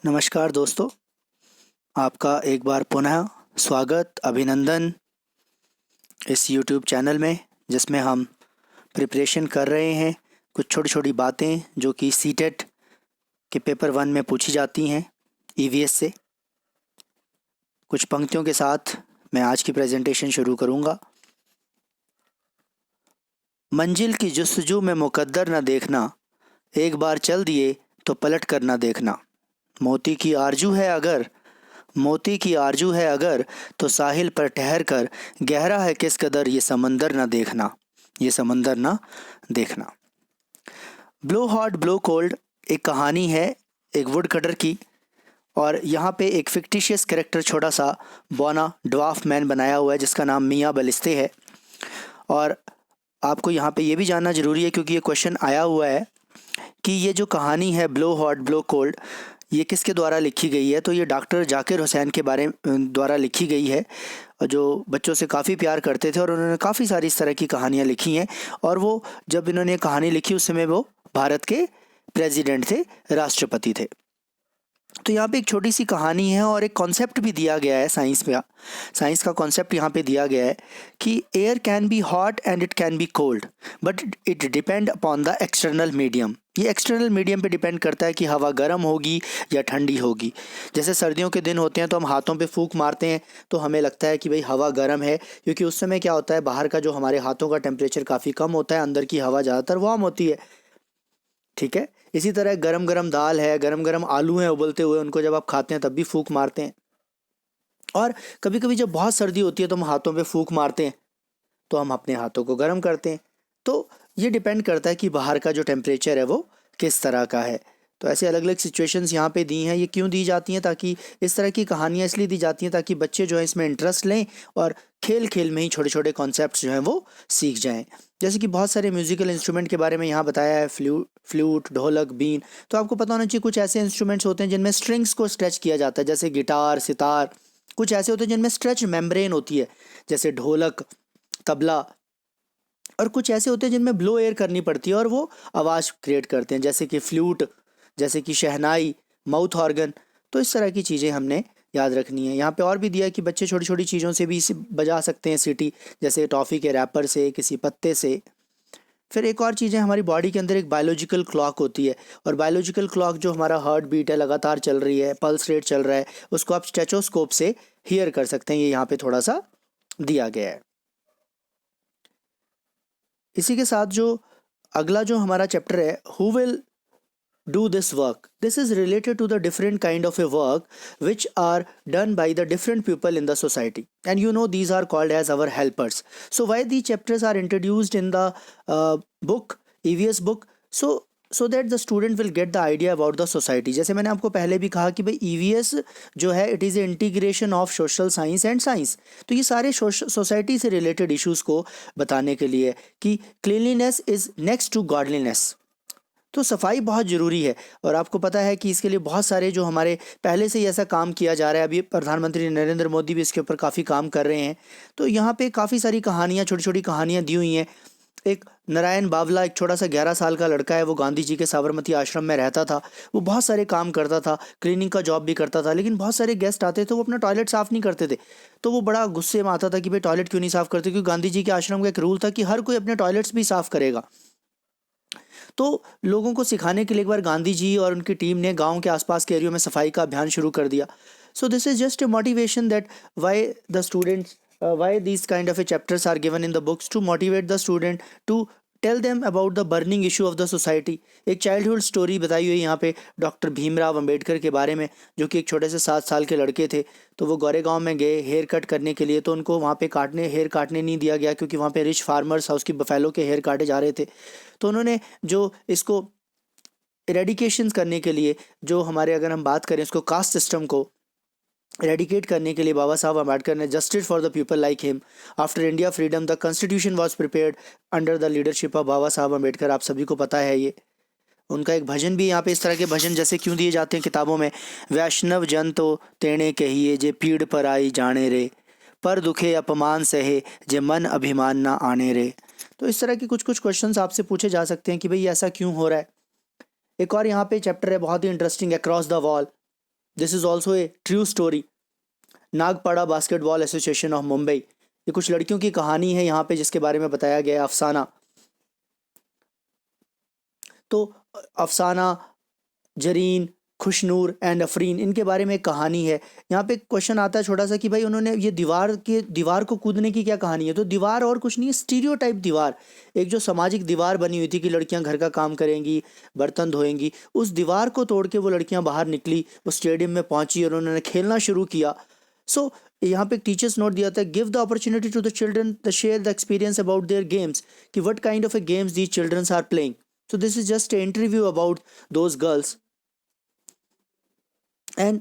नमस्कार दोस्तों, आपका एक बार पुनः स्वागत, अभिनंदन इस यूट्यूब चैनल में जिसमें हम प्रिपरेशन कर रहे हैं कुछ छोटी-छोटी बातें जो कि सीटेट के पेपर 1 में पूछी जाती हैं ईवीएस से। कुछ पंक्तियों के साथ मैं आज की प्रेजेंटेशन शुरू करूंगा। मंजिल की जुस्तजू में मुकद्दर न देखना, एक बार चल दिए तो पलट कर न देखना। मोती की आरजू है अगर तो साहिल पर ठहर कर, गहरा है किस कदर ये समंदर ना देखना। ब्लो हॉट ब्लो कोल्ड एक कहानी है एक वुड कटर की, और यहाँ पे एक फिक्टिशियस कैरेक्टर छोटा सा बौना ड्वार्फ मैन बनाया हुआ है जिसका नाम मियाँ बलिस्ते है। और आपको यहाँ पे ये भी जानना ज़रूरी है क्योंकि ये क्वेश्चन आया हुआ है कि ये जो कहानी है ब्लो हॉट ब्लो कोल्ड ये किसके द्वारा लिखी गई है। तो ये डॉक्टर जाकिर हुसैन के द्वारा लिखी गई है, जो बच्चों से काफ़ी प्यार करते थे और उन्होंने काफ़ी सारी इस तरह की कहानियाँ लिखी हैं। और वो जब इन्होंने कहानी लिखी उस समय वो भारत के प्रेसिडेंट थे, राष्ट्रपति थे। तो यहाँ पे एक छोटी सी कहानी है और एक कॉन्सेप्ट भी दिया गया है साइंस का कॉन्सेप्ट यहाँ पे दिया गया है कि air can be hot and it can be cold but it depend upon the external medium. ये एक्सटर्नल मीडियम पे डिपेंड करता है कि हवा गर्म होगी या ठंडी होगी। जैसे सर्दियों के दिन होते हैं तो हम हाथों पे फूंक मारते हैं तो हमें लगता है कि भाई हवा गर्म है, क्योंकि उस समय क्या होता है बाहर का जो हमारे हाथों का टेम्परेचर काफ़ी कम होता है, अंदर की हवा ज़्यादातर वार्म होती है। ठीक है, इसी तरह गरम गरम दाल है, गरम गरम आलू हैं उबलते हुए, उनको जब आप खाते हैं तब भी फूंक मारते हैं। और कभी कभी जब बहुत सर्दी होती है तो हम हाथों पे फूंक मारते हैं तो हम अपने हाथों को गर्म करते हैं। तो ये डिपेंड करता है कि बाहर का जो टेम्परेचर है वो किस तरह का है। तो ऐसे अलग अलग सिचुएशंस यहाँ पे दी हैं। ये क्यों दी जाती हैं? ताकि इस तरह की कहानियाँ इसलिए दी जाती हैं ताकि बच्चे जो है इसमें इंटरेस्ट लें और खेल खेल में ही छोटे छोटे कॉन्सेप्ट्स जो हैं वो सीख जाएं। जैसे कि बहुत सारे म्यूजिकल इंस्ट्रूमेंट के बारे में यहाँ बताया है, फ्लूट, ढोलक, बीन। तो आपको पता होना चाहिए कुछ ऐसे इंस्ट्रूमेंट्स होते हैं जिनमें स्ट्रिंग्स को स्ट्रेच किया जाता है, जैसे गिटार, सितार। कुछ ऐसे होते हैं जिनमें स्ट्रेच मेम्ब्रेन होती है, जैसे ढोलक, तबला। और कुछ ऐसे होते हैं जिनमें ब्लो एयर करनी पड़ती है और वो आवाज़ क्रिएट करते हैं, जैसे कि फ्लूट, जैसे कि शहनाई, माउथ ऑर्गन। तो इस तरह की चीज़ें हमने याद रखनी है। यहाँ पे और भी दिया है कि बच्चे छोटी छोटी चीज़ों से भी इसे बजा सकते हैं सीटी, जैसे टॉफ़ी के रैपर से, किसी पत्ते से। फिर एक और चीज़ है, हमारी बॉडी के अंदर एक बायोलॉजिकल क्लॉक होती है, और बायोलॉजिकल क्लॉक जो हमारा हार्ट बीट है लगातार चल रही है, पल्स रेट चल रहा है, उसको आप स्टेथोस्कोप से हियर कर सकते हैं। ये यहाँ पे थोड़ा सा दिया गया है। इसी के साथ जो अगला जो हमारा चैप्टर है, who will do this work, this is related to the different kind of a work which are done by the different people in the society, and you know these are called as our helpers. So why these chapters are introduced in the book, EVS book? So that the student will get the idea about the society. जैसे मैंने आपको पहले भी कहा कि भाई EVS जो है it is a integration of social science and science. तो ये सारे सोसाइटी से रिलेटेड इश्यूज़ को बताने के लिए कि cleanliness is next to godliness. तो सफाई बहुत ज़रूरी है, और आपको पता है कि इसके लिए बहुत सारे जो हमारे पहले से ही ऐसा काम किया जा रहा है। अभी प्रधानमंत्री नरेंद्र मोदी भी इसके ऊपर काफ़ी काम कर रहे हैं। तो यहाँ पे काफ़ी सारी कहानियाँ, छोटी छोटी कहानियाँ दी हुई हैं। एक नारायण बावला, एक छोटा सा 11 साल का लड़का है, वो गांधी जी के साबरमती आश्रम में रहता था। वो बहुत सारे काम करता था, क्लीनिंग का जॉब भी करता था, लेकिन बहुत सारे गेस्ट आते थे, वो अपना टॉयलेट साफ़ नहीं करते थे। तो वो बड़ा गुस्से में आता था कि भाई टॉयलेट क्यों नहीं साफ़ करते, क्योंकि गांधी जी के आश्रम का एक रूल था कि हर कोई अपने टॉयलेट्स भी साफ़ करेगा। तो लोगों को सिखाने के लिए एक बार गांधी जी और उनकी टीम ने गांव के आसपास के एरियो में सफाई का अभियान शुरू कर दिया। So this is just a motivation that why the students, why these kind of a chapters are given in the books to motivate the student to tell them about the burning issue of the society. एक childhood story बताई हुई है यहाँ पे doctor Bhimrao Ambedkar के बारे में, जो कि एक छोटे से 7 साल के लड़के थे। तो वो गोरेगांव में गए हेयर कट करने के लिए, तो उनको वहाँ पे हेयर काटने नहीं दिया गया, क्योंकि वहाँ पे रिच फार्मर्स हाउस की बफेलो के हेयर काटे जा रहे थे। तो उन्होंने जो इसको इरेडिकेशन करने के लिए, जो हमारे अगर हम बात करें इसको कास्ट सिस्टम को इरेडिकेट करने के लिए, बाबा साहब अम्बेडकर ने justice for the people like him after India freedom the constitution was prepared under the leadership of Baba Saheb Ambedkar. आप सभी को पता है ये। उनका एक भजन भी यहाँ पे, इस तरह के भजन जैसे क्यों दिए जाते हैं किताबों में, वैष्णव जन तो तेणे कहिए जे पीड़ पर आई जाने रे, पर दुखे अपमान सहे जे मन अभिमान ना आने रे। तो इस तरह के कुछ कुछ क्वेश्चंस आपसे पूछे जा सकते हैं कि भाई ऐसा क्यों हो रहा है। एक और यहाँ पे चैप्टर है बहुत ही interesting, across the wall. This is also a true story. Nagpada basketball association of Mumbai, ये कुछ लड़कियों की कहानी है यहाँ पे जिसके बारे में बताया गया है, अफसाना। तो अफसाना, जरीन, खुशनूर एंड अफरीन, इनके बारे में एक कहानी है। यहाँ पे क्वेश्चन आता है छोटा सा कि भाई उन्होंने ये दीवार को कूदने की क्या कहानी है। तो दीवार और कुछ नहीं है, स्टीरियोटाइप दीवार, एक जो सामाजिक दीवार बनी हुई थी कि लड़कियां घर का काम करेंगी, बर्तन धोएंगी, उस दीवार को तोड़ के वो लड़कियां बाहर निकली, वो स्टेडियम में पहुंची और उन्होंने खेलना शुरू किया। सो यहाँ पे टीचर्स नोट दिया था, give the opportunity to the children the share the experience about their games, कि what kind of a games these childrens are playing. So this is just an interview about those girls, and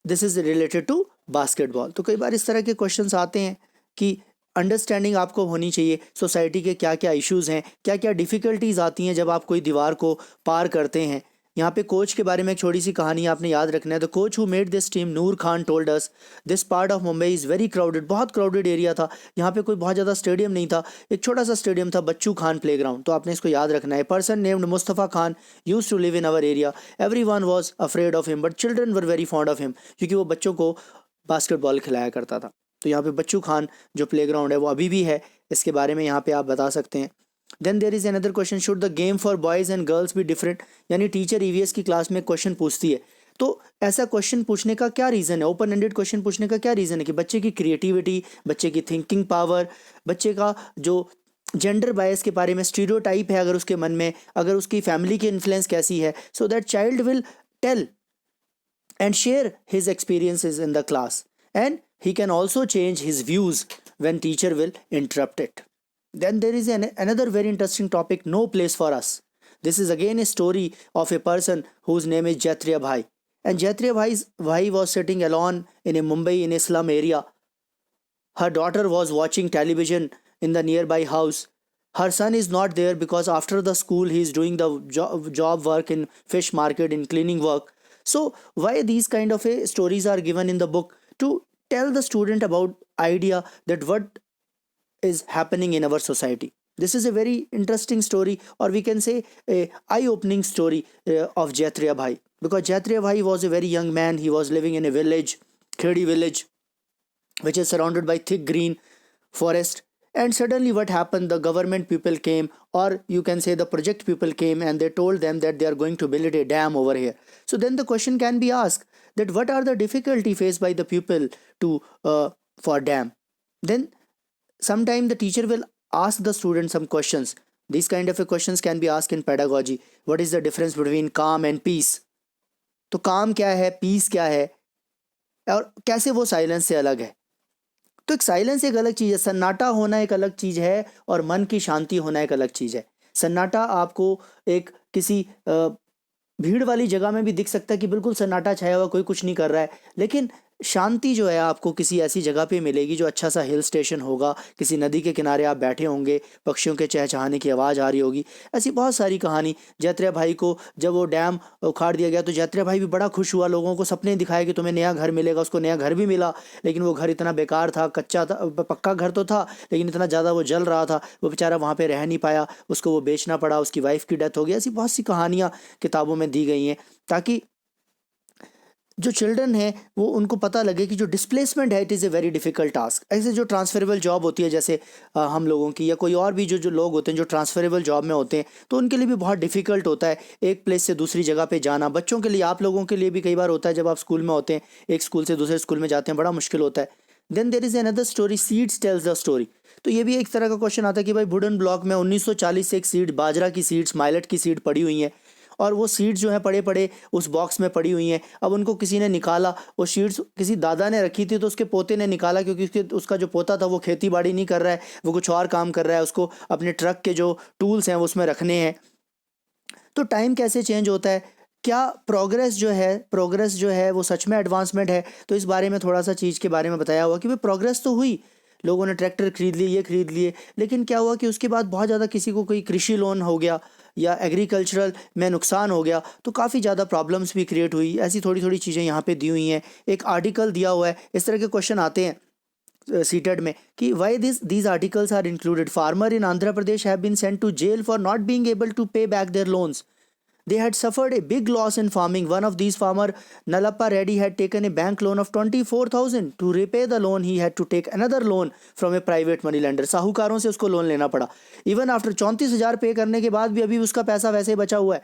this is related to basketball। तो कई बार इस तरह के questions आते हैं कि understanding आपको होनी चाहिए सोसाइटी के क्या क्या इश्यूज हैं, क्या क्या डिफ़िकल्टीज आती हैं जब आप कोई दीवार को पार करते हैं। यहाँ पे कोच के बारे में एक छोटी सी कहानी आपने याद रखना है। The coach who made this team, Noor Khan, told us this part of Mumbai is very crowded. बहुत क्राउडेड एरिया था, यहाँ पे कोई बहुत ज़्यादा स्टेडियम नहीं था, एक छोटा सा स्टेडियम था, बच्चू खान प्लेग्राउंड। तो आपने इसको याद रखना है। Person named Mustafa Khan use to live in our area, every one was afraid of him but children were very fond of him, क्योंकि वो बच्चों को बास्केटबॉल खिलाया करता था। तो यहाँ पे बच्चू खान जो प्लेग्राउंड है वो अभी भी है, इसके बारे में यहाँ पे आप बता सकते हैं। Then there is another question, should the game for boys and girls be different. यानी टीचर ईवीएस की क्लास में क्वेश्चन पूछती है, तो ऐसा क्वेश्चन पूछने का क्या रीज़न है, ओपन एंडेड क्वेश्चन पूछने का क्या रीज़न है कि बच्चे की क्रिएटिविटी, बच्चे की थिंकिंग पावर, बच्चे का जो जेंडर बायस के बारे में स्टीरियोटाइप है अगर उसके मन में, अगर उसकी फैमिली की इन्फ्लुएंस कैसी है, so that child will tell and share his experiences in the class, and he can also change his views when teacher will interrupt it. Then there is another very interesting topic, no place for us. This is again a story of a person whose name is Jaitriya Bhai, and Jaitriya Bhai was sitting alone in a Mumbai in a slum area. Her daughter was watching television in the nearby house. Her son is not there because after the school he is doing the job work in fish market, in cleaning work. So why these kind of stories are given in the book? To tell the student about idea that what is happening in our society. This is a very interesting story, or we can say a eye-opening story of Jaitriya Bhai, because Jaitriya Bhai was a very young man. He was living in a village, Khedi village, which is surrounded by thick green forest. And suddenly what happened, the government people came, or you can say the project people came, and they told them that they are going to build a dam over here. So then the question can be asked that what are the difficulty faced by the people to for dam. Then sometime the teacher will ask the student some questions. These kind of questions can be asked in pedagogy. What is the difference between calm and peace? तो काम क्या है, piece क्या है, और कैसे वो silence से अलग है। तो एक साइलेंस एक अलग चीज़ है, सन्नाटा होना एक अलग चीज़ है, और मन की शांति होना एक अलग चीज़ है। सन्नाटा आपको एक किसी भीड़ वाली जगह में भी दिख सकता है कि बिल्कुल सन्नाटा छाया हुआ, कोई कुछ नहीं कर रहा है, लेकिन शांति जो है आपको किसी ऐसी जगह पे मिलेगी जो अच्छा सा हिल स्टेशन होगा, किसी नदी के किनारे आप बैठे होंगे, पक्षियों के चहचहाने की आवाज़ आ रही होगी। ऐसी बहुत सारी कहानी। जैत्रिया भाई को जब वो डैम उखाड़ दिया गया तो जैत्रिया भाई भी बड़ा खुश हुआ, लोगों को सपने दिखाए कि तुम्हें नया घर मिलेगा। उसको नया घर भी मिला, लेकिन वो घर इतना बेकार था, कच्चा था, पक्का घर तो था लेकिन इतना ज़्यादा वो जल रहा था, वो बेचारा वहाँ पर रह नहीं पाया, उसको वो बेचना पड़ा, उसकी वाइफ की डेथ हो गई। ऐसी बहुत सी कहानियाँ किताबों में दी गई हैं ताकि जो चिल्ड्रन है वो उनको पता लगे कि जो डिस्प्लेसमेंट है it is a very difficult task. ऐसे जो ट्रांसफरेबल जॉब होती है जैसे हम लोगों की, या कोई और भी जो लोग होते हैं जो ट्रांसफरेबल जॉब में होते हैं, तो उनके लिए भी बहुत डिफ़िकल्ट होता है एक प्लेस से दूसरी जगह पे जाना। बच्चों के लिए, आप लोगों के लिए भी कई बार होता है, जब आप स्कूल में होते हैं, एक स्कूल से दूसरे स्कूल में जाते हैं, बड़ा मुश्किल होता है। Then there is another story, seeds tells the story. तो ये भी एक तरह का क्वेश्चन आता है कि भाई वुडन ब्लॉक में 1940 से एक सीड, बाजरा की सीड्स, माइलेट की सीड पड़ी हुई हैं, और वो सीड्स जो हैं पड़े पड़े उस बॉक्स में पड़ी हुई हैं। अब उनको किसी ने निकाला, वो सीड्स किसी दादा ने रखी थी तो उसके पोते ने निकाला, क्योंकि उसका जो पोता था वो खेती बाड़ी नहीं कर रहा है, वो कुछ और काम कर रहा है, उसको अपने ट्रक के जो टूल्स हैं वो उसमें रखने हैं। तो टाइम कैसे चेंज होता है, क्या प्रोग्रेस जो है वो सच में एडवांसमेंट है। तो इस बारे में थोड़ा सा चीज़ के बारे में बताया हुआ कि भाई प्रोग्रेस तो हुई, लोगों ने ट्रैक्टर खरीद लिए, ये खरीद लिए, लेकिन क्या हुआ कि उसके बाद बहुत ज़्यादा किसी को कोई कृषि लोन हो गया या एग्रीकल्चरल में नुकसान हो गया, तो काफ़ी ज़्यादा प्रॉब्लम्स भी क्रिएट हुई। ऐसी थोड़ी थोड़ी चीज़ें यहाँ पे दी हुई हैं, एक आर्टिकल दिया हुआ है। इस तरह के क्वेश्चन आते हैं सीटेड में कि why these articles are included. Farmer in Andhra Pradesh have been sent to jail for not being able to pay back their loans. They had suffered a big loss in farming. One of these farmer, Nalappa Reddy, had taken a bank loan of 24,000. To repay the loan, he had to take another loan from a private money lender. साहूकारों से उसको loan लेना पड़ा. Even after 34,000 पे करने के बाद भी अभी उसका पैसा वैसे ही बचा हुआ है.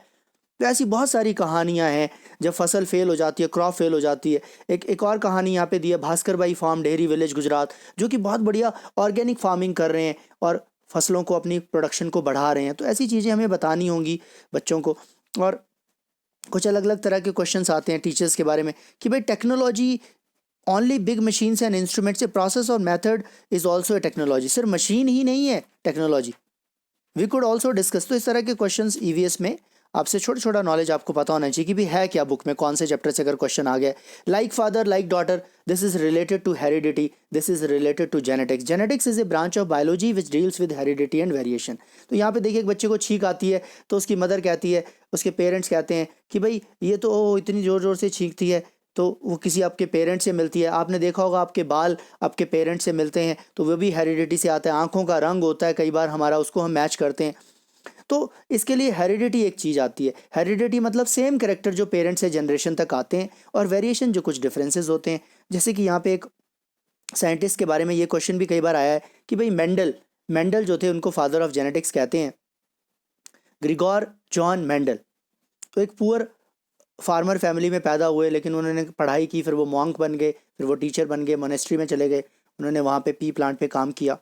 तो ऐसी बहुत सारी कहानियां हैं जब फसल फेल हो जाती है, क्रॉप फेल हो जाती है. एक और कहानी यहाँ पे दी है, भास्कर भाई फार्म, डेहरी विलेज, गुजरात, जो कि बहुत बढ़िया ऑर्गेनिक फार्मिंग कर रहे हैं और फसलों को, अपनी प्रोडक्शन को बढ़ा रहे हैं. तो ऐसी चीज़ें हमें बतानी होंगी बच्चों को. और कुछ अलग अलग तरह के क्वेश्चंस आते हैं टीचर्स के बारे में कि भाई technology only big machines and instruments, a process और method is also a technology. सिर्फ मशीन ही नहीं है technology, we could also discuss. तो इस तरह के क्वेश्चंस ईवीएस में आपसे छोटा छोटा नॉलेज आपको पता होना चाहिए कि भी है क्या बुक में, कौन से चैप्टर से अगर क्वेश्चन आ गया. Like father like daughter, this is related to heredity, this is related to genetics. Genetics is a branch of biology which deals with heredity and variation. तो यहाँ पे देखिए, एक बच्चे को छींक आती है तो उसकी मदर कहती है, उसके पेरेंट्स कहते हैं कि भाई ये तो इतनी ज़ोर ज़ोर से छींकती है, तो वो किसी आपके पेरेंट्स से मिलती है. आपने देखा होगा आपके बाल आपके पेरेंट्स से मिलते हैं तो वो भी हेरिडिटी से आता है. आँखों का रंग होता है कई बार हमारा, उसको हम मैच करते हैं. तो इसके लिए हेरिडिटी एक चीज़ आती है. हेरिडिटी मतलब सेम कैरेक्टर जो पेरेंट्स से जनरेशन तक आते हैं, और वेरिएशन जो कुछ डिफरेंसेस होते हैं. जैसे कि यहाँ पे एक साइंटिस्ट के बारे में ये क्वेश्चन भी कई बार आया है कि भाई मेंडल जो थे उनको फादर ऑफ जेनेटिक्स कहते हैं, ग्रिगोर जॉन मेंडल. तो एक पुअर फार्मर फैमिली में पैदा हुए, लेकिन उन्होंने पढ़ाई की, फिर वो मॉन्क बन गए, फिर वो टीचर बन गए, मोनेस्ट्री में चले गए, उन्होंने वहाँ पे पी प्लांट पे काम किया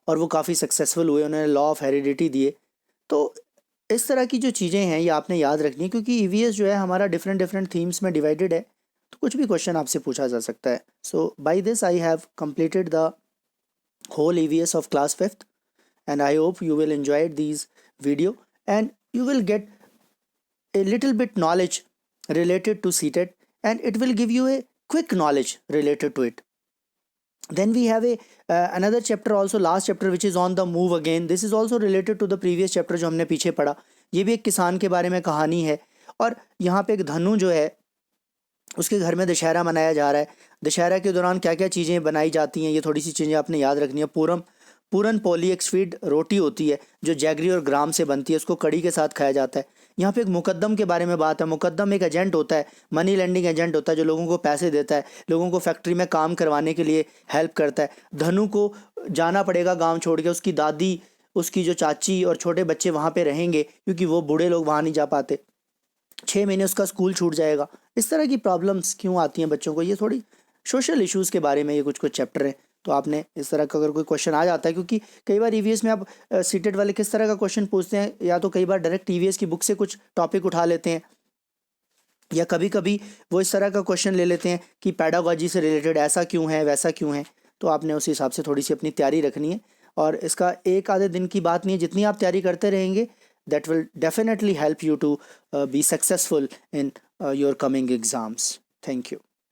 और वो काफ़ी सक्सेसफुल हुए. उन्होंने लॉ ऑफ हेरिडिटी दिए. तो इस तरह की जो चीज़ें हैं ये आपने याद रखनी है, क्योंकि ईवीएस जो है हमारा डिफरेंट थीम्स में डिवाइडेड है, तो कुछ भी क्वेश्चन आपसे पूछा जा सकता है. So by this I have completed the whole EVS of class 5th, and I hope you will enjoy these video and you will get a little bit knowledge related to CTET, and it will give you a quick knowledge related to it. Then we have a another chapter also, last chapter, which is on the move again. This is also related to the previous chapter जो हमने पीछे पढ़ा. ये भी एक किसान के बारे में कहानी है. और यहाँ पे एक धनु जो है उसके घर में दशहरा मनाया जा रहा है. दशहरा के दौरान क्या क्या चीज़ें बनाई जाती हैं, ये थोड़ी सी चीज़ें आपने याद रखनी है. पूरन पोली एक स्वीट रोटी होती है जो जैगरी और ग्राम से बनती है, उसको कड़ी के साथ खाया जाता है. यहाँ पे एक मुकद्दम के बारे में बात है. मुकद्दम एक एजेंट होता है, मनी लेंडिंग एजेंट होता है, जो लोगों को पैसे देता है, लोगों को फैक्ट्री में काम करवाने के लिए हेल्प करता है. धनु को जाना पड़ेगा गाँव छोड़ के, उसकी दादी, उसकी जो चाची और छोटे बच्चे वहाँ पर रहेंगे क्योंकि वो बूढ़े लोग वहाँ नहीं जा पाते. 6 महीने उसका स्कूल छूट जाएगा. इस तरह की प्रॉब्लम्स क्यों आती हैं बच्चों को, ये थोड़ी सोशल इश्यूज़ के बारे में ये कुछ चैप्टर हैं. तो आपने इस तरह का अगर कोई क्वेश्चन आ जाता है, क्योंकि कई बार ईवीएस में आप सीटेट वाले किस तरह का क्वेश्चन पूछते हैं, या तो कई बार डायरेक्ट ईवीएस की बुक से कुछ टॉपिक उठा लेते हैं, या कभी कभी वो इस तरह का क्वेश्चन ले लेते हैं कि पैडागॉजी से रिलेटेड ऐसा क्यों है, वैसा क्यों है. तो आपने उस हिसाब से थोड़ी सी अपनी तैयारी रखनी है. और इसका एक आधे दिन की बात नहीं है, जितनी आप तैयारी करते रहेंगे that will definitely help you to be successful in your coming exams. Thank you.